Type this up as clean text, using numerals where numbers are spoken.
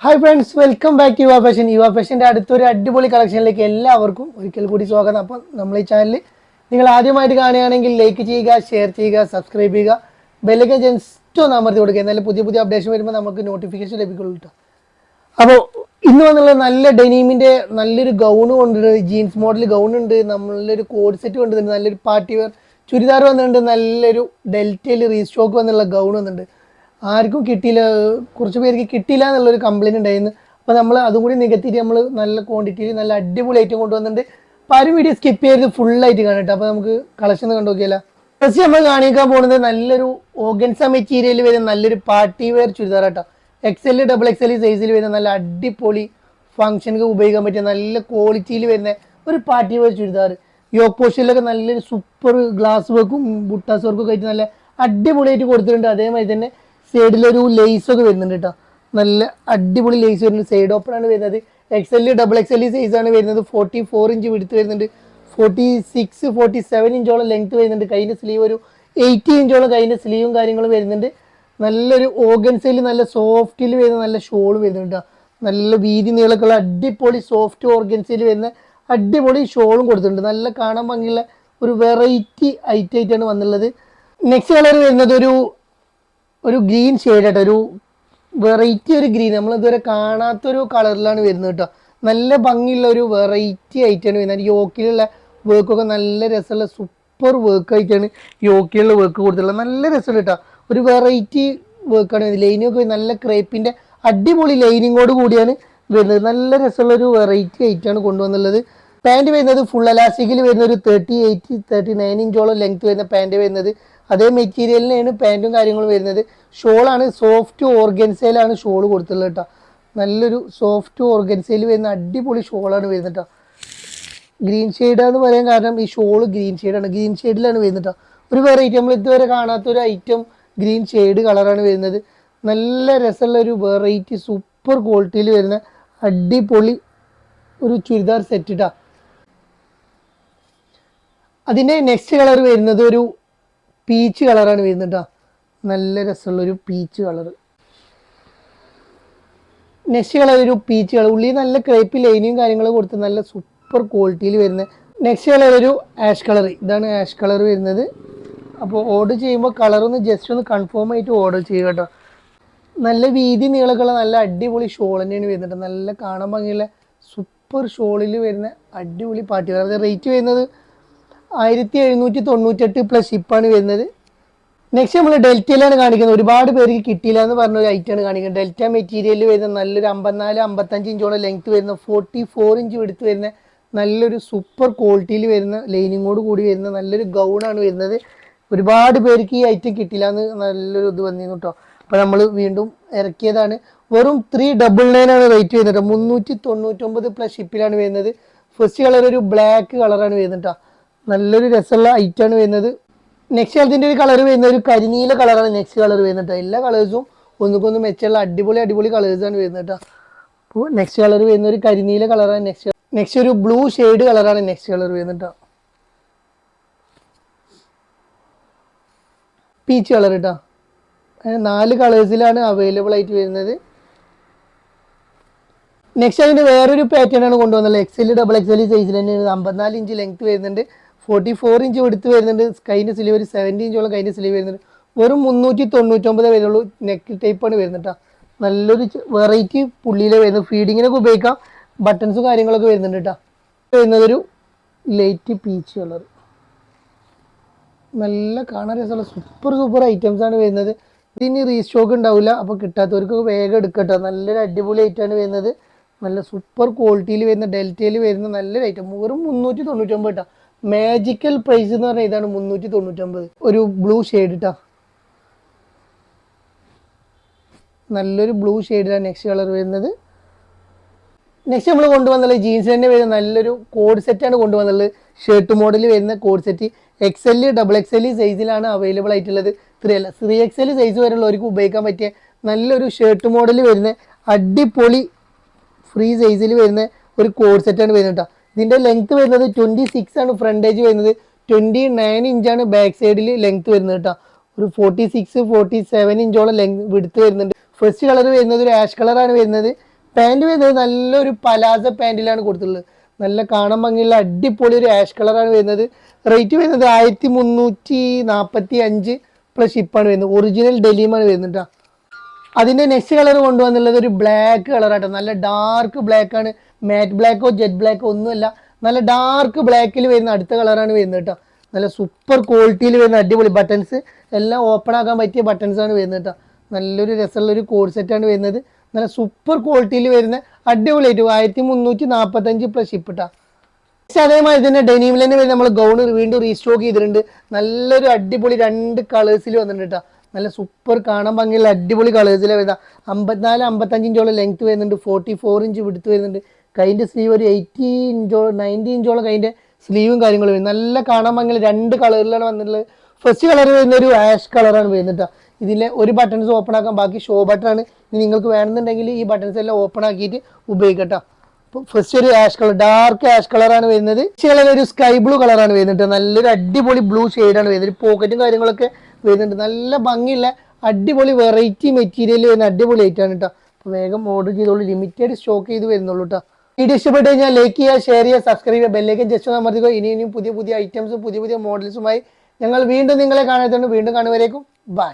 Hi friends, welcome back യുവ fashion. യുവ ഫാഷൻ്റെ അടുത്തൊരു അടിപൊളി കളക്ഷനിലേക്ക് എല്ലാവർക്കും ഒരിക്കൽ കൂടി സ്വാഗതം. അപ്പം നമ്മൾ ഈ ചാനൽ നിങ്ങൾ ആദ്യമായിട്ട് കാണുകയാണെങ്കിൽ ലൈക്ക് ചെയ്യുക, ഷെയർ ചെയ്യുക, സബ്സ്ക്രൈബ് ചെയ്യുക, ബെല്ലൈക്കൻ ജസ്റ്റ് ഒന്ന് അമർത്തി കൊടുക്കുക. എന്നാലും പുതിയ പുതിയ അപ്ഡേഷൻ വരുമ്പോൾ നമുക്ക് നോട്ടിഫിക്കേഷൻ ലഭിക്കുള്ളൂ കേട്ടോ. അപ്പോൾ ഇന്ന് വന്നുള്ള നല്ല ഡെനീമിൻ്റെ നല്ലൊരു ഗൗൺ കൊണ്ടുവരുന്നത്, ജീൻസ് മോഡൽ ഗൗൺ ഉണ്ട്, നല്ലൊരു കോഡ് സെറ്റ് കൊണ്ടുവരുന്നുണ്ട്, നല്ലൊരു പാർട്ടി വെയർ ചുരിദാർ വന്നിട്ടുണ്ട്, നല്ലൊരു ഡെൽറ്റയിൽ റീസ്റ്റോക്ക് വന്നുള്ള ഗൗൺ വന്നിട്ടുണ്ട്. ആർക്കും കിട്ടിയില്ല, കുറച്ച് പേർക്ക് കിട്ടിയില്ല എന്നുള്ളൊരു കംപ്ലയിൻറ്റ് ഉണ്ടായിരുന്നു. അപ്പോൾ നമ്മൾ അതും കൂടി നികത്തിയിട്ട് നമ്മൾ നല്ല ക്വാണ്ടിറ്റിയിൽ നല്ല അടിപൊളി ഐറ്റം കൊണ്ടുവന്നിട്ടുണ്ട്. അപ്പോൾ ആരും വീഡിയോ സ്കിപ്പ് ചെയ്ത് ഫുള്ളായിട്ട് കാണട്ടെ. അപ്പോൾ നമുക്ക് കളക്ഷൻ കണ്ടു നോക്കിയാലോ. ഫസ്റ്റ് നമ്മൾ കാണിക്കാൻ പോകുന്നത് നല്ലൊരു ഓർഗൻസ മെറ്റീരിയൽ വരുന്ന നല്ലൊരു പാർട്ടി വെയർ ചുരിദാർ കേട്ടോ. XL, XXL സൈസിൽ വരുന്ന നല്ല അടിപൊളി ഫംഗ്ഷനൊക്കെ ഉപയോഗിക്കാൻ പറ്റിയ നല്ല ക്വാളിറ്റിയിൽ വരുന്ന ഒരു പാർട്ടി വെയർ ചുരിദാർ. യോക്ക് പോഷനിലൊക്കെ നല്ലൊരു സൂപ്പർ ഗ്ലാസ് വർക്കും ബുട്ടാസ് വർക്കും ഒക്കെ ആയിട്ട് നല്ല അടിപൊളിയായിട്ട് കൊടുത്തിട്ടുണ്ട്. അതേമാതിരി തന്നെ സൈഡിലൊരു ലേസൊക്കെ വരുന്നുണ്ട് കേട്ടോ. നല്ല അടിപൊളി ലേസ് വരുന്നുണ്ട്. സൈഡ് ഓപ്പൺ ആണ് വരുന്നത്. XL, XXL സൈസാണ് വരുന്നത്. 44 ഇഞ്ച് വിടുത്ത് വരുന്നുണ്ട്. 46, 47 ഇഞ്ചോളം ലെങ്ത് വരുന്നുണ്ട്. കൈൻ്റെ സ്ലീവ് ഒരു 80 ഇഞ്ചോളം കൈൻ്റെ സ്ലീവും കാര്യങ്ങളും വരുന്നുണ്ട്. നല്ലൊരു ഓർഗൻസയിൽ നല്ല സോഫ്റ്റിൽ വരുന്ന നല്ല ഷോൾ വരുന്നുണ്ട് കേട്ടോ. നല്ല വീതി നീളക്കുള്ള അടിപൊളി സോഫ്റ്റ് ഓർഗൻസയിൽ വരുന്ന അടിപൊളി ഷോളും കൊടുത്തിട്ടുണ്ട്. നല്ല കാണാൻ ഭംഗിയുള്ള ഒരു വെറൈറ്റി ഐറ്റം ആയിട്ടാണ് വന്നുള്ളത്. നെക്സ്റ്റ് കളർ വരുന്നത് ഒരു ഗ്രീൻ ഷെയ്ഡ് ആട്ടോ. ഒരു വെറൈറ്റി ഒരു ഗ്രീൻ, നമ്മൾ ഇതുവരെ കാണാത്തൊരു കളറിലാണ് വരുന്നത് കേട്ടോ. നല്ല ഭംഗിയുള്ള ഒരു വെറൈറ്റി ആയിട്ടാണ് വരുന്നത്. യോക്കിലുള്ള വർക്കൊക്കെ നല്ല രസമുള്ള സൂപ്പർ വർക്ക് ആയിട്ടാണ് യോക്കിലുള്ള വർക്ക് കൊടുത്തിട്ടുള്ളത്. നല്ല രസമുള്ള കേട്ടോ. ഒരു വെറൈറ്റി വർക്കാണ് വരുന്നത്. ലൈനിങ്ങൊക്കെ നല്ല ക്രേപ്പിൻ്റെ അടിപൊളി ലൈനിങ്ങോട് കൂടിയാണ് വരുന്നത്. നല്ല രസമുള്ള ഒരു വെറൈറ്റി ആയിട്ടാണ് കൊണ്ടുവന്നുള്ളത്. പാൻറ് വരുന്നത് ഫുൾ എലാസ്റ്റിക്കിൽ വരുന്ന ഒരു 38, 39 ഇഞ്ചോളം ലെങ്ത് വരുന്ന പാൻറ് വരുന്നത്. അതേ മെറ്റീരിയലിനാണ് പാൻറ്റും കാര്യങ്ങളും വരുന്നത്. ഷോളാണ് സോഫ്റ്റ് ഓർഗൻസയിലാണ് ഷോൾ കൊടുത്തിട്ടുള്ളത് കേട്ടോ. നല്ലൊരു സോഫ്റ്റ് ഓർഗൻസയിൽ വരുന്ന അടിപൊളി ഷോളാണ് വരുന്നത് കേട്ടോ. ഗ്രീൻ ഷെയ്ഡാന്ന് പറയാൻ കാരണം ഈ ഷോള് ഗ്രീൻ ഷെയ്ഡാണ്. ഗ്രീൻ ഷെയ്ഡിലാണ് വരുന്നത് കേട്ടോ. ഒരു വെറൈറ്റി, നമ്മൾ ഇതുവരെ കാണാത്തൊരു ഐറ്റം ഗ്രീൻ ഷെയ്ഡ് കളറാണ് വരുന്നത്. നല്ല രസമുള്ള ഒരു വെറൈറ്റി സൂപ്പർ ക്വാളിറ്റിയിൽ വരുന്ന അടിപൊളി ഒരു ചുരിദാർ സെറ്റ് കേട്ടോ. അതിൻ്റെ നെക്സ്റ്റ് കളർ വരുന്നത് ഒരു പീച്ച് കളറാണ് വരുന്നത് കേട്ടോ. നല്ല രസമുള്ളൊരു പീച്ച് കളർ. നെക്സ്റ്റ് കളർ ഒരു പീച്ച് കളർ, ഉള്ളിൽ നല്ല ക്രേപ്പ് ലൈനിയും കാര്യങ്ങളും കൊടുത്ത് നല്ല സൂപ്പർ ക്വാളിറ്റിയിൽ വരുന്ന. നെക്സ്റ്റ് കളർ ഒരു ആഷ് കളർ. ഇതാണ് ആഷ് കളർ വരുന്നത്. അപ്പോൾ ഓർഡർ ചെയ്യുമ്പോൾ കളറൊന്ന് ജസ്റ്റ് ഒന്ന് കൺഫേം ആയിട്ട് ഓർഡർ ചെയ്യുക കേട്ടോ. നല്ല വീതി നീളക്കുള്ള നല്ല അടിപൊളി ഷോൾ തന്നെയാണ് വരുന്നത്. നല്ല കാണാൻ ഭംഗിയുള്ള സൂപ്പർ ഷോളിൽ വരുന്ന അടിപൊളി പാർട്ടി വെയർ. അത് റേറ്റ് വരുന്നത് 1798 പ്ലസ് ഷിപ്പാണ് വരുന്നത്. നെക്സ്റ്റ് നമ്മൾ ഡെൽറ്റയിലാണ് കാണിക്കുന്നത്. ഒരുപാട് പേർക്ക് കിട്ടിയില്ല എന്ന് പറഞ്ഞ ഒരു ഐറ്റമാണ് കാണിക്കുന്നത്. ഡെൽറ്റ മെറ്റീരിയലിൽ വരുന്ന നല്ലൊരു 54, 55 ഇഞ്ചോളം ലെങ്ത് വരുന്ന 44 ഇഞ്ച് എടുത്ത് വരുന്ന നല്ലൊരു സൂപ്പർ ക്വാളിറ്റിയിൽ വരുന്ന ലൈനിങ്ങോട് കൂടി വരുന്ന നല്ലൊരു ഗൗണാണ് വരുന്നത്. ഒരുപാട് പേർക്ക് ഈ ഐറ്റം കിട്ടില്ല എന്ന് നല്ലൊരു ഇത് വന്നിരുന്നു കേട്ടോ. അപ്പോൾ നമ്മൾ വീണ്ടും ഇറക്കിയതാണ്. വെറും 399 ആണ് റേറ്റ് വരുന്നത്. 399 പ്ലസ് ഷിപ്പിലാണ് വരുന്നത്. ഫസ്റ്റ് കളർ ഒരു ബ്ലാക്ക് കളറാണ് വരുന്നത് കേട്ടോ. നല്ലൊരു രസമുള്ള ഐറ്റമാണ് വരുന്നത്. നെക്സ്റ്റ് കളറിൻ്റെ ഒരു കളർ വരുന്നത് ഒരു കരിനീല കളറാണ് നെക്സ്റ്റ് കളർ വരുന്നത് കേട്ടോ. എല്ലാ കളേഴ്സും ഒന്നുകൊന്ന് മെച്ചമുള്ള അടിപൊളി കളേഴ്സാണ് വരുന്നത് കേട്ടോ. അപ്പോൾ നെക്സ്റ്റ് കളർ വരുന്ന ഒരു കരിനീല കളറാണ് നെക്സ്റ്റ് ഒരു ബ്ലൂ ഷെയ്ഡ് കളറാണ് നെക്സ്റ്റ് കളർ വരുന്നത് കേട്ടോ. പീച്ച് കളർ കേട്ടോ. 4 കളേഴ്സിലാണ് അവൈലബിൾ ആയിട്ട് വരുന്നത്. നെക്സ്റ്റ് അതിൻ്റെ വേറൊരു പാറ്റേൺ ആണ് കൊണ്ടുവന്നത്. XL, XXL സൈസിൽ തന്നെയാണ്. 54 ഇഞ്ച് ലെങ്ത് വരുന്നുണ്ട്. 44 ഇഞ്ച് എടുത്ത് വരുന്നുണ്ട്. കൈൻ്റെ സ്ലീവ് ഒരു 70 ഇഞ്ചോളം കൈൻ്റെ സ്ലീവ് വരുന്നുണ്ട്. വെറും 399 വരുള്ളൂ. നെക്ക് ടൈപ്പാണ് വരുന്നത് കേട്ടോ. നല്ലൊരു വെറൈറ്റി പുള്ളിയിലെ വരുന്നത്. ഫീഡിങ്ങിനൊക്കെ ഉപയോഗിക്കാം. ബട്ടൺസും കാര്യങ്ങളൊക്കെ വരുന്നുണ്ട് കേട്ടോ. വരുന്നതൊരു ലൈറ്റ് പീച്ച് കളർ. നല്ല കാണാൻ രസമുള്ള സൂപ്പർ ഐറ്റംസാണ് വരുന്നത്. ഇതിന് റീസ്റ്റോക്ക് ഉണ്ടാവില്ല. അപ്പോൾ കിട്ടാത്തവർക്ക് വേഗം എടുക്കട്ടോ. നല്ലൊരു അടിപൊളി ഐറ്റമാണ് വരുന്നത്. നല്ല സൂപ്പർ ക്വാളിറ്റിയിൽ വരുന്ന ഡെൽറ്റയിൽ വരുന്ന നല്ലൊരു ഐറ്റം. വെറും 399 കേട്ടോ. മാജിക്കൽ പ്രൈസ് എന്ന് പറഞ്ഞാൽ ഇതാണ് 399. ഒരു ബ്ലൂ ഷെയ്ഡ് കേട്ടോ. നല്ലൊരു ബ്ലൂ ഷെയ്ഡിലാണ് നെക്സ്റ്റ് കളർ വരുന്നത്. നെക്സ്റ്റ് നമ്മൾ കൊണ്ടുവന്നുള്ളത് ജീൻസ് തന്നെ വരുന്ന നല്ലൊരു കോഡ് സെറ്റാണ് കൊണ്ടുവന്നുള്ളത്. ഷർട്ട് മോഡൽ വരുന്ന കോഡ് സെറ്റ് XL, XXL സൈസിലാണ് അവൈലബിൾ ആയിട്ടുള്ളത്. 3XL സൈസ് വരെയുള്ളവർക്ക് ഉപയോഗിക്കാൻ പറ്റിയ നല്ലൊരു ഷർട്ട് മോഡൽ വരുന്ന അടിപൊളി ഫ്രീ സൈസിൽ വരുന്ന ഒരു കോഡ് സെറ്റാണ് വരുന്നത് കേട്ടോ. ഇതിൻ്റെ ലെങ്ത് വരുന്നത് 26 ആണ് ഫ്രണ്ടേജ് വരുന്നത്. 29 ഇഞ്ചാണ് ബാക്ക് സൈഡിൽ ലെങ്ത് വരുന്നത് കേട്ടോ. ഒരു 46, 47 ഇഞ്ചോളം ലെങ്ത് വിടുത്ത് വരുന്നുണ്ട്. ഫസ്റ്റ് കളർ വരുന്നത് ഒരു ആഷ് കളറാണ് വരുന്നത്. പാൻറ് വരുന്നത് നല്ലൊരു പലാസ പാൻറ്റിലാണ് കൊടുത്തിട്ടുള്ളത്. നല്ല കാണാൻ ഭംഗിയുള്ള അടിപൊളി ഒരു ആഷ് കളറാണ് വരുന്നത്. റേറ്റ് വരുന്നത് 1345 പ്ലസ് ഷിപ്പാണ് വരുന്നത്. ഒറിജിനൽ ഡെലിമാണ് വരുന്നത്. അതിന്റെ നെക്സ്റ്റ് കളർ കൊണ്ടുവന്നുള്ളത് ഒരു ബ്ലാക്ക് കളറാട്ടോ. നല്ല ഡാർക്ക് ബ്ലാക്ക് ആണ്. മാറ്റ് ബ്ലാക്കോ ജെറ്റ് ബ്ലാക്കോ ഒന്നുമല്ല, നല്ല ഡാർക്ക് ബ്ലാക്കിൽ വരുന്ന അടുത്ത കളറാണ് വരുന്നത് കേട്ടോ. നല്ല സൂപ്പർ ക്വാളിറ്റിയിൽ വരുന്ന അടിപൊളി ബട്ടൺസ് എല്ലാം ഓപ്പൺ ആക്കാൻ പറ്റിയ ബട്ടൺസ് ആണ് വരുന്നത് കേട്ടോ. നല്ലൊരു രസമുള്ള ഒരു കോഡ് സെറ്റാണ് വരുന്നത്. നല്ല സൂപ്പർ ക്വാളിറ്റിയിൽ വരുന്ന അടിപൊളിയായിട്ട് 1345 പ്ലസ് ഷിപ്പ് ഇട്ടാ. അതേമാതിരി തന്നെ ഡെനിമിൽ തന്നെ വരുന്ന നമ്മൾ ഗൗൺ വീണ്ടും റീസ്റ്റോക്ക് ചെയ്തിട്ടുണ്ട്. നല്ലൊരു അടിപൊളി 2 കളേഴ്സിൽ വന്നിട്ടുണ്ട് കേട്ടോ. നല്ല സൂപ്പർ കാണാൻ ഭംഗിയുള്ള അടിപൊളി കളേഴ്സിലാണ് വരുന്നത്. 54-55 ഇഞ്ചോളം ലെങ്ത് വരുന്നുണ്ട്, 44 ഇഞ്ച് വിടുത്ത് വരുന്നുണ്ട്. കൈൻ്റെ സ്ലീവ് ഒരു 80 ഇഞ്ചോളം 90 ഇഞ്ചോളം കൈൻ്റെ സ്ലീവും കാര്യങ്ങളും വരും. നല്ല കാണാൻ ഭംഗിയുള്ള 2 കളറിലാണ് വന്നിട്ടുള്ളത്. ഫസ്റ്റ് കളർ വരുന്ന ഒരു ആഷ് കളറാണ് വരുന്നത് കേട്ടോ. ഇതിലെ ഒരു ബട്ടൺസ് ഓപ്പൺ ആക്കാൻ, ബാക്കി ഷോ ബട്ടൺ ആണ്. ഇനി നിങ്ങൾക്ക് വേണമെന്നുണ്ടെങ്കിൽ ഈ ബട്ടൺസ് എല്ലാം ഓപ്പൺ ആക്കിയിട്ട് ഉപയോഗിക്കട്ടോ. അപ്പോൾ ഫസ്റ്റ് ഒരു ആഷ് കളർ, ഡാർക്ക് ആഷ് കളറാണ് വരുന്നത്. കളർ ഒരു സ്കൈ ബ്ലൂ കളറാണ് വരുന്നത്. നല്ലൊരു അടിപൊളി ബ്ലൂ ഷെയ്ഡാണ് വരുന്നത്. പോക്കറ്റും കാര്യങ്ങളൊക്കെ വരുന്നുണ്ട്. നല്ല ഭംഗിയുള്ള അടിപൊളി വെറൈറ്റി മെറ്റീരിയൽ വരുന്ന അടിപൊളി ഐറ്റാണ് കേട്ടോ. അപ്പോൾ വേഗം ഓർഡർ ചെയ്തോളൂ, ലിമിറ്റഡ് സ്റ്റോക്ക് ചെയ്ത് വരുന്നുള്ളൂ കേട്ടോ. വീഡിയോ ഇഷ്ടപ്പെട്ട് കഴിഞ്ഞാൽ ലൈക്ക് ചെയ്യുക, ഷെയർ ചെയ്യുക, സബ്സ്ക്രൈബ് ചെയ്യുക, ബെല്ലേക്ക് ജസ്റ്റ് ഒന്ന് അമർത്തിക്കോ. ഇനിയും പുതിയ പുതിയ ഐറ്റംസും പുതിയ പുതിയ മോഡൽസുമായി ഞങ്ങൾ വീണ്ടും നിങ്ങളെ കാണാത്തുണ്ട്. വീണ്ടും കാണുവരേക്കും ബൈ.